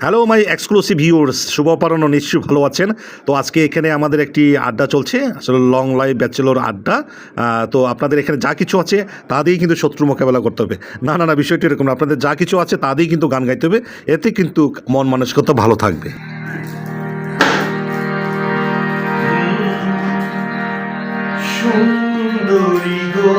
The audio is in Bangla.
হ্যালো মাই এক্সক্লুসিভ ভিউয়ার্স, শুভ অপরাহ্ন, নিশ্চয়ই ভালো আছেন। তো আজকে এখানে আমাদের একটি আড্ডা চলছে, আসলে লং লাইফ ব্যাচেলর আড্ডা। তো আপনাদের এখানে যা কিছু আছে তা দিয়েই কিন্তু শত্রু মোকাবেলা করতে হবে। না, বিষয়টি এরকম না, আপনাদের যা কিছু আছে তা দিয়েই কিন্তু গান গাইতে হবে, এতে কিন্তু মন মানসিকতা ভালো থাকবে। সুন্দরী গো